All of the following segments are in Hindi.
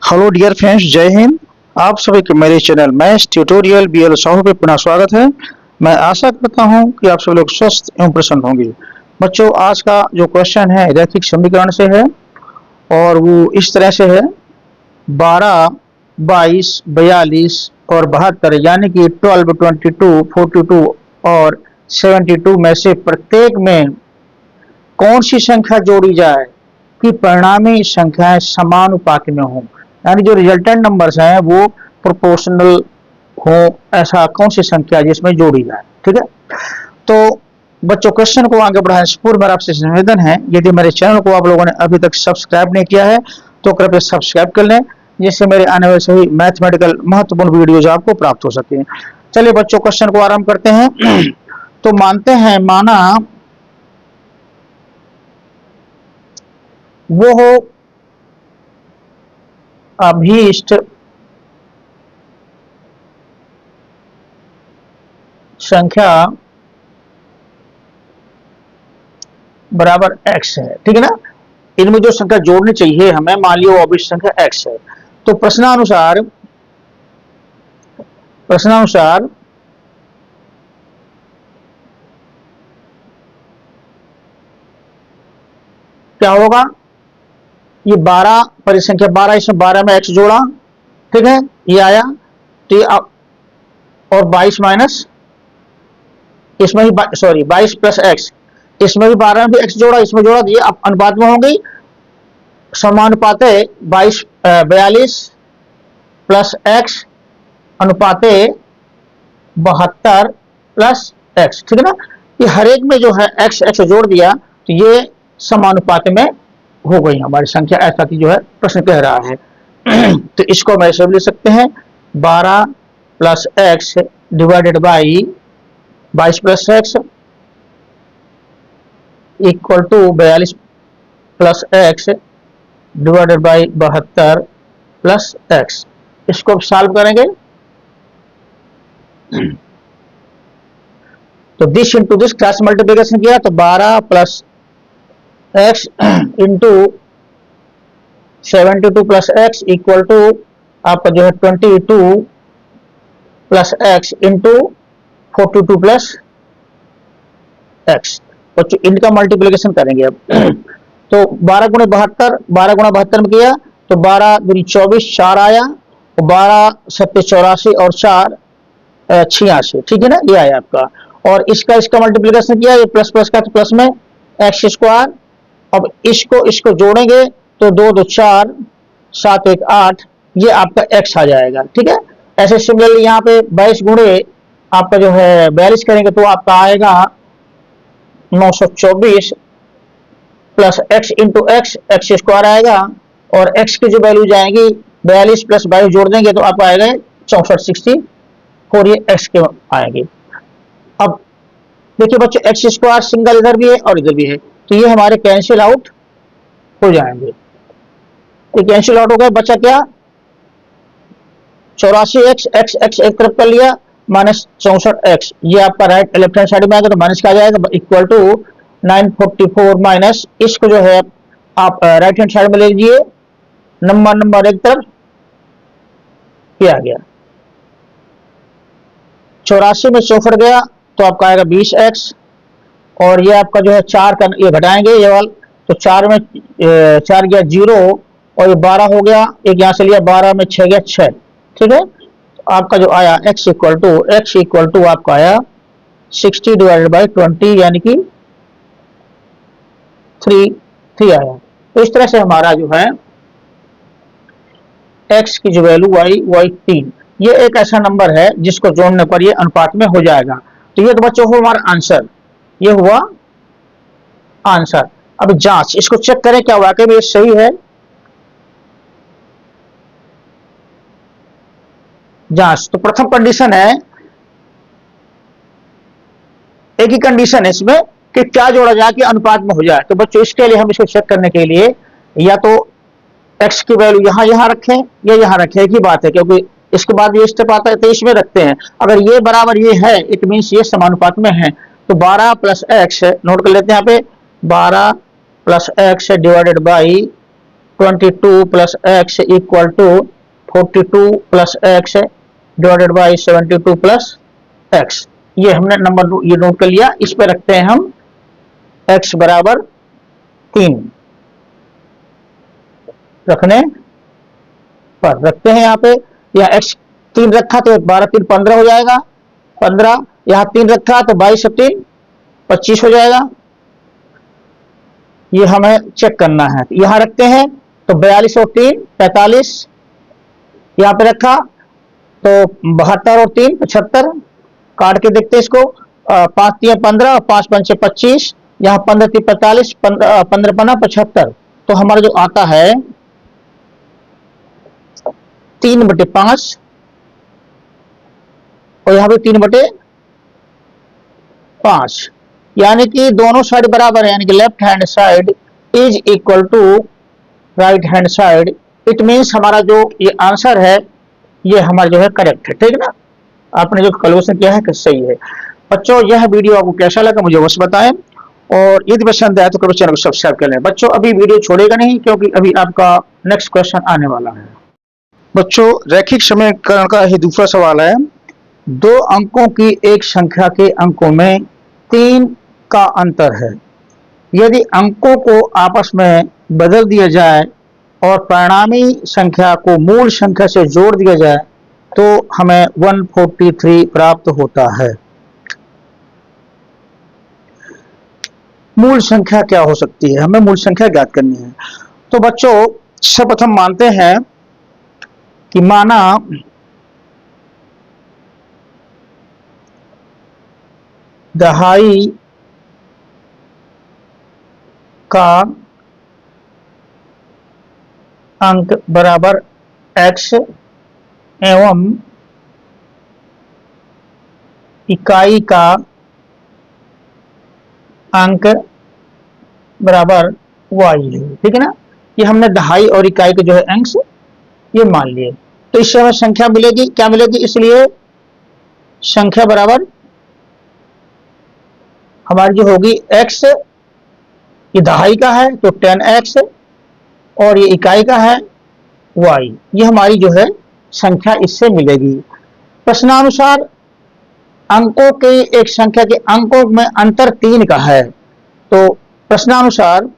हेलो डियर फ्रेंड्स, जय हिंद। आप सभी के मेरे channel maths tutorial BL Sahu पे पुनः स्वागत है। मैं आशा करता हूं कि आप सब लोग स्वस्थ एवं प्रसन्न होंगे। बच्चों, आज का जो क्वेश्चन है रैखिक समीकरण से है और वो इस तरह से है। 12, 22, 42 और 72 यानी कि 12, 22, 42 और 72 में से प्रत्येक में कौन सी संख्या जोड़ी जाए कि परिणामी संख्याएं समानुपाती में हों, यानी जो रिजल्टेंट नंबर्स हैं वो प्रोपोर्शनल हो। ऐसा कौन सी संख्या जिसमें जोड़ी जाए। ठीक है, तो बच्चों क्वेश्चन को आगे बढ़ाने से पूर्व मेरा आपसे निवेदन है, यदि मेरे चैनल को आप लोगों ने अभी तक सब्सक्राइब नहीं किया है तो कृपया सब्सक्राइब कर लें, जिससे मेरे आने वाले सभी मैथमेटिकल महत्वपूर्ण वीडियोज आपको प्राप्त हो सके। चलिए बच्चों, क्वेश्चन को आरंभ करते हैं। तो मानते हैं, माना वो हो अभीष्ट संख्या बराबर x है। ठीक है ना, इनमें जो संख्या जोड़नी चाहिए हमें, मान लियो अभीष्ट संख्या x है। तो प्रश्नानुसार क्या होगा, ये 12 परिसंख्या 12, इसमें 12 में x जोड़ा, ठीक है, ये आया। तो ये और 22 माइनस इसमें भी 22 प्लस x, इसमें भी 12 में भी x जोड़ा, इसमें जोड़ा, ये अनुपात में हो गई। समानुपात 42 प्लस x अनुपाते 72 प्लस x। ठीक है ना, ये हर एक में जो है x जोड़ दिया तो ये समानुपात में हो गई हमारी संख्या, ऐसा कि जो है प्रश्न कह रहा है। तो इसको हम ऐसे भी लिख सकते हैं, 12 plus X divided by 22 plus X equal to 42 plus X divided by 72 plus X. इसको अब सॉल्व करेंगे तो this into this cross multiplication किया तो 12 plus X into 72 plus X equal to आपका जो है 22 plus X into 42 plus X. बच्चों इनका मल्टीप्लिकेशन करेंगे अब। तो 12 गुणे 72, 12 गुणा 72 में किया तो 12 दूनी 24, 4 आया, 12 सत्ते 84 और 4 86। ठीक है ना, ये आया आपका। और इसका मल्टीप्लिकेशन किया, ये प्लस प्लस का तो प्लस में एक्स स्क्वायर। अब इसको जोड़ेंगे तो 2 2 4 7 1 8, ये आपका x आ जाएगा। ठीक है, ऐसे सिमिलरली यहाँ पे 22 गुणे आपका जो है 42 करेंगे तो आपका आएगा 924 plus x into x square आएगा, और x की जो वैल्यू जाएंगी 42 प्लस 22 जोड़ देंगे तो आपको आएगा 64 64, ये x के आएंगे। अब देखिए बच्चों, एक्स स्क्वायर सिंगल इधर भी है और इधर भी है, तो ये हमारे कैंसिल आउट हो जाएंगे। ये कैंसिल आउट हो गए, बचा क्या 84x, x एक तरफ कर लिया, माइनस 64x, ये आपका राइट लेफ्ट हैंड साइड में आएगा तो माइनस का आ जाएगा, इक्वल टू 944 माइनस इसको जो है आप राइट हैंड साइड में ले लीजिए, नंबर एक तरफ, ये आ गया 84 में 64 गया तो आपका आएगा 20x, और ये आपका जो है 4 का ये घटाएंगे ये वाला, तो 4 में 4 गया 0 और ये 12 हो गया, एक यहां से लिया 12 में 6 गया 6। ठीक है, तो आपका जो आया x इक्वल टू आपका आया 60 डिवाइडेड बाई 20 यानी कि 3 आया। तो इस तरह से हमारा जो है x की जो वैल्यू आई वो 3। ये एक ऐसा नंबर है जिसको जोड़ने पर ये अनुपात में हो जाएगा। तो ये तो बच्चों हो हमारा आंसर, ये हुआ आंसर। अब जांच, इसको चेक करें क्या वाकई में ये सही है। जांच, तो प्रथम कंडीशन है, एक ही कंडीशन है इसमें कि क्या जोड़ा जाए कि अनुपात में हो जाए। तो बच्चों इसके लिए हम इसको चेक करने के लिए या तो x की वैल्यू यहां रखें या यहां रखें, एक ही बात है, क्योंकि इसके बाद ये स्टेप आता है तो इसमें रखते हैं। अगर ये बराबर ये है इट मीन्स ये समानुपात में है। तो 12 प्लस एक्स नोट कर लेते हैं यहाँ पे, 12 plus X divided by 22 plus X equal to 42 plus X divided by 72 plus X. ये हमने नंबर ये नोट कर लिया। इस पे रखते हैं हम x बराबर 3 रखने पर रखते हैं यहाँ पे। यह x 3 रखा तो 12 3 15 हो जाएगा, 15। यहाँ 3 रखा तो 22 3 25 हो जाएगा। ये हमें चेक करना है। यहाँ रखते हैं तो 42 और 3 45, यहाँ पे रखा तो 72 और 3 75। काट के देखते हैं इसको, 5 3 15 और 5 5 25, यहाँ 15 3 45, 15 15 75। तो हमारा जो आता है 3/5 और यहाँ पे 3/5, यानी कि दोनों साइड बराबर है, यानी कि left hand side is equal to right hand side. It means हमारा जो ये आंसर है ये हमारा जो है करेक्ट है। ठीक है ना, आपने जो कैलकुलेशन किया है कि सही है। बच्चों यह वीडियो आपको कैसा लगा मुझे बस बताएं, और यदि पसंद आए तो कृपया चैनल को सब्सक्राइब कर लें। बच्चों अभी वीडियो छोड़ेगा नहीं, क्योंकि अभी आपका नेक्स्ट क्वेश्चन आने वाला है। बच्चों रैखिक समीकरण का ही दूसरा सवाल है, 2 अंकों की एक संख्या के अंकों में 3 का अंतर है। यदि अंकों को आपस में बदल दिया जाए और परिणामी संख्या को मूल संख्या से जोड़ दिया जाए तो हमें 143 प्राप्त होता है। मूल संख्या क्या हो सकती है, हमें मूल संख्या ज्ञात करनी है। तो बच्चों सर्वप्रथम मानते हैं कि माना दहाई का अंक बराबर x एवं इकाई का अंक बराबर y है। ठीक है ना, ये हमने दहाई और इकाई के जो है अंश ये मान लिए। तो इससे हमें संख्या मिलेगी, क्या मिलेगी, इसलिए संख्या बराबर हमारी जो होगी x, ये दहाई का है तो 10x और ये इकाई का है y, ये हमारी जो है संख्या इससे मिलेगी। प्रश्नानुसार अंकों के एक संख्या के अंकों में अंतर 3 का है। तो प्रश्नानुसार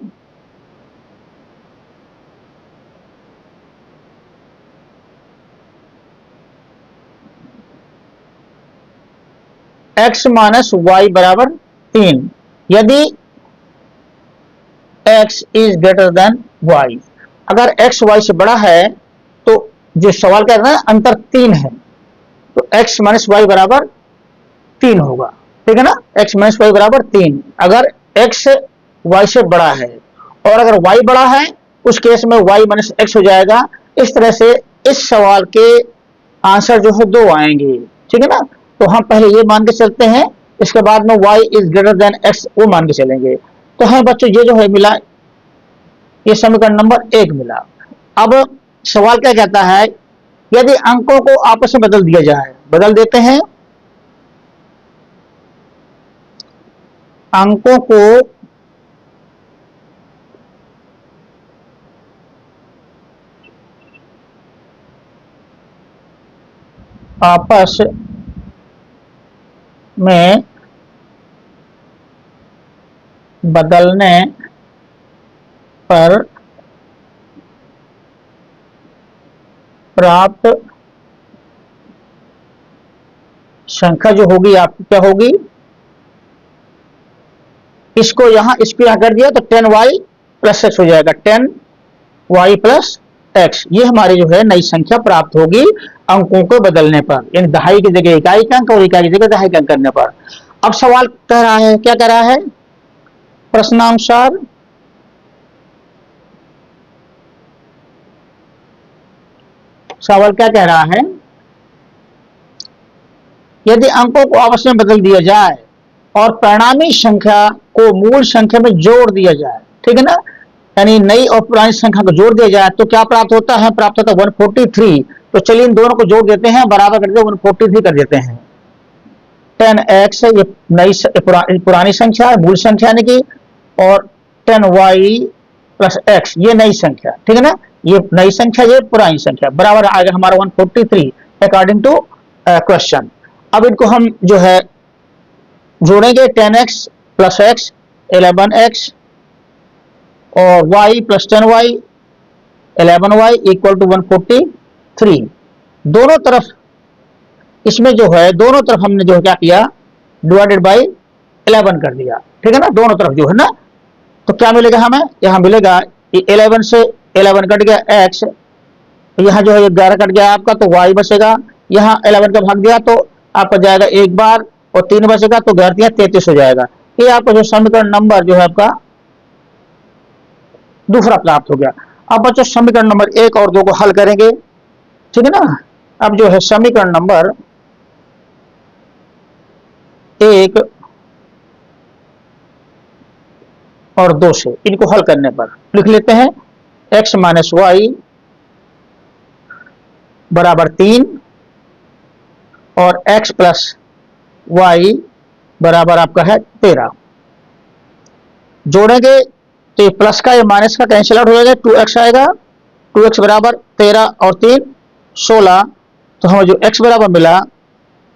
x माइनस वाई बराबर 3 यदि x is greater than y। अगर x y से बड़ा है तो जो सवाल कर रहा है अंतर 3 है, तो x माइनस वाई बराबर 3 होगा। ठीक है ना, x माइनस वाई बराबर 3 अगर x y से बड़ा है, और अगर y बड़ा है उस केस में y माइनस x हो जाएगा। इस तरह से इस सवाल के आंसर जो है 2 आएंगे। ठीक है ना, तो हम पहले ये मान के चलते हैं, इसके बाद में y is greater than x वो मान के चलेंगे। तो है बच्चों ये जो है मिला, ये समीकरण नंबर 1 मिला। अब सवाल क्या कहता है, यदि अंकों को आपस में बदल दिया जाए, बदल देते हैं अंकों को आपस में बदलने पर प्राप्त संख्या जो होगी आपकी क्या होगी, इसको यहां कर दिया तो 10y प्लस एक्स हो जाएगा, 10y प्लस एक्स। ये हमारी जो है नई संख्या प्राप्त होगी अंकों को बदलने पर, यानी दहाई की जगह इकाई का अंक और इकाई की जगह दहाई का अंक करने पर। अब सवाल कह रहा है, क्या कह रहा है, प्रश्नानुसार सवाल क्या कह रहा है, यदि अंकों को आपस में बदल दिया जाए और परिणामी संख्या को मूल संख्या में जोड़ दिया जाए। ठीक है ना, यानी नई और पुरानी संख्या को जोड़ दिया जाए तो क्या प्राप्त होता है, प्राप्त होता है 143। तो चलिए इन दोनों को जोड़ देते हैं, बराबर कर देते हैं, 143 कर देते हैं। 10x ये नई पुरानी संख्या है, मूल संख्या यानी कि, और 10y प्लस एक्स, ये नई संख्या, ठीक है ना, ये नई संख्या, ये पुरानी संख्या, बराबर आ गया हमारा 143 अकॉर्डिंग टू क्वेश्चन। अब इनको हम जो है जोड़ेंगे, 10x प्लस एक्स 11x और y plus 10y 11y equal to 143। दोनों तरफ इसमें जो है, दोनों तरफ हमने जो क्या किया, डिवाइडेड बाई 11 कर दिया, ठीक है ना, दोनों तरफ जो है ना। तो क्या मिलेगा हमें, यहां मिलेगा 11 से 11 कट गया x, यहां जो है 11 कट गया आपका, तो y बचेगा, यहां 11 का भाग दिया तो आपका जाएगा एक बार और 3 बचेगा, तो 33 हो जाएगा। ये आपका जो समीकरण नंबर जो है आपका दूसरा प्राप्त हो गया। अब बच्चों समीकरण नंबर 1 और 2 को हल करेंगे, ठीक है ना। अब जो है समीकरण नंबर 1 और 2 से इनको हल करने पर लिख लेते हैं, x माइनस वाई बराबर 3 और x प्लस वाई बराबर आपका है 13। जोड़ेंगे तो ये प्लस का ये माइनस का कैंसिल आउट हो जाएगा, 2x आएगा, 2x बराबर 13 और 3 16, तो हमें जो x बराबर मिला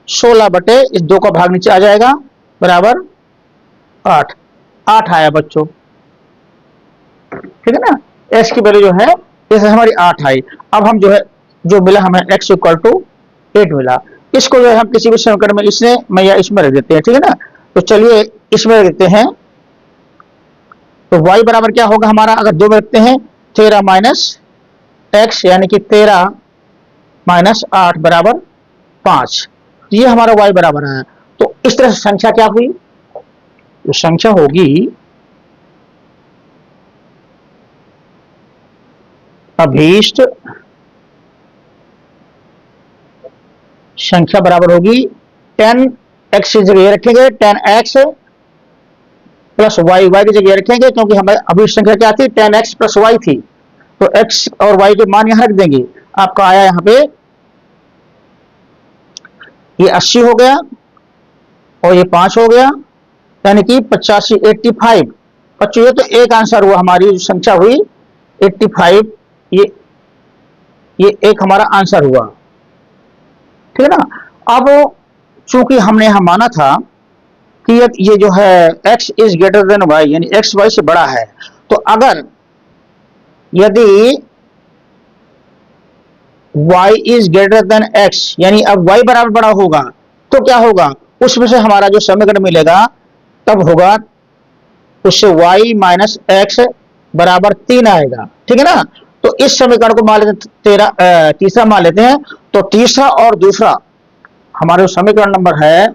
16 बटे इस 2 का भाग नीचे आ जाएगा बराबर 8 आया बच्चों, ठीक है ना। x की वैल्यू जो है इसे हमारी 8 आई। अब हम जो है जो मिला हमें x इक्वल टू 8 मिला, इसको जो है हम किसी भी समीकरण में इसने मैं या इसमें रख देते हैं, ठीक है ना। तो चलिए इसमें रख देते हैं, तो y बराबर क्या होगा हमारा, अगर 2 में रखते हैं 13 माइनस एक्स, यानी कि 13 माइनस 8 बराबर 5, ये हमारा y बराबर है। तो इस तरह से संख्या क्या हुई, तो संख्या होगी अभीष्ट संख्या बराबर होगी 10x की जगह रखेंगे 10x प्लस वाई, वाई की जगह रखेंगे क्योंकि हमें अभीष्ट संख्या क्या थी, 10x प्लस वाई थी, तो x और y के मान यहां रख देंगे। आपका आया यहां पे ये 80 हो गया और ये 5 हो गया, यानी कि 85 85। बच्चों ये तो एक आंसर हुआ, हमारी जो संख्या हुई 85, ये एक हमारा आंसर हुआ, ठीक है ना। अब चूंकि हमने यहां माना था कि ये जो है x is greater than y, यानी x y से बड़ा है, तो अगर यदि y is greater than x, यानी अब y बराबर बड़ा होगा, तो क्या होगा, उसमें से हमारा जो समीकरण मिलेगा तब होगा उससे y माइनस एक्स बराबर 3 आएगा, ठीक है ना। तो इस समीकरण को मान लेते हैं तीसरा मान लेते हैं, तो तीसरा और दूसरा हमारा जो समीकरण नंबर है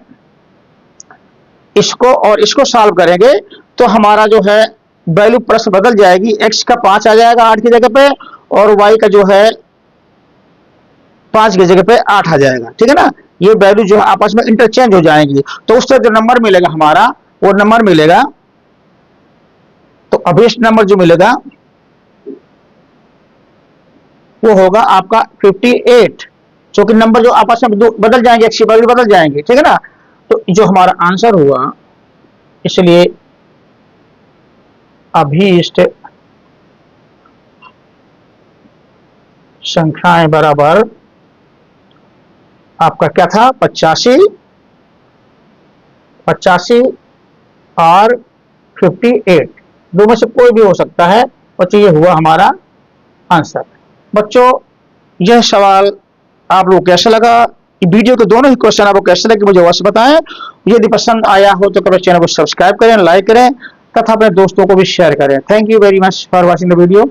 इसको और इसको सॉल्व करेंगे तो हमारा जो है वैल्यू प्रश्न बदल जाएगी, x का 5 आ जाएगा 8 की जगह पे और y का जो है 5 की जगह पे 8 आ जाएगा, ठीक है ना। ये वैल्यू जो है आपस में इंटरचेंज हो जाएंगी, तो उससे जो नंबर मिलेगा हमारा वो नंबर मिलेगा, तो अभीष्ट नंबर जो मिलेगा वो होगा आपका 58, क्योंकि नंबर जो आपस में बदल जाएंगे, x की वैल्यू बदल जाएंगे, ठीक है ना। तो जो हमारा आंसर हुआ, इसलिए अभीष्ट संख्याएं बराबर आपका क्या था 85 और 58, दो में से कोई भी हो सकता है, बच्चों ये हुआ हमारा आंसर। बच्चों यह सवाल आप लोग कैसा लगा, वीडियो के दोनों ही क्वेश्चन आपको कैसे लगे मुझे अवश्य बताएं। यदि पसंद आया हो तो कृपया चैनल को सब्सक्राइब करें, लाइक करें तथा अपने दोस्तों को भी शेयर करें। Thank you very much for watching the video.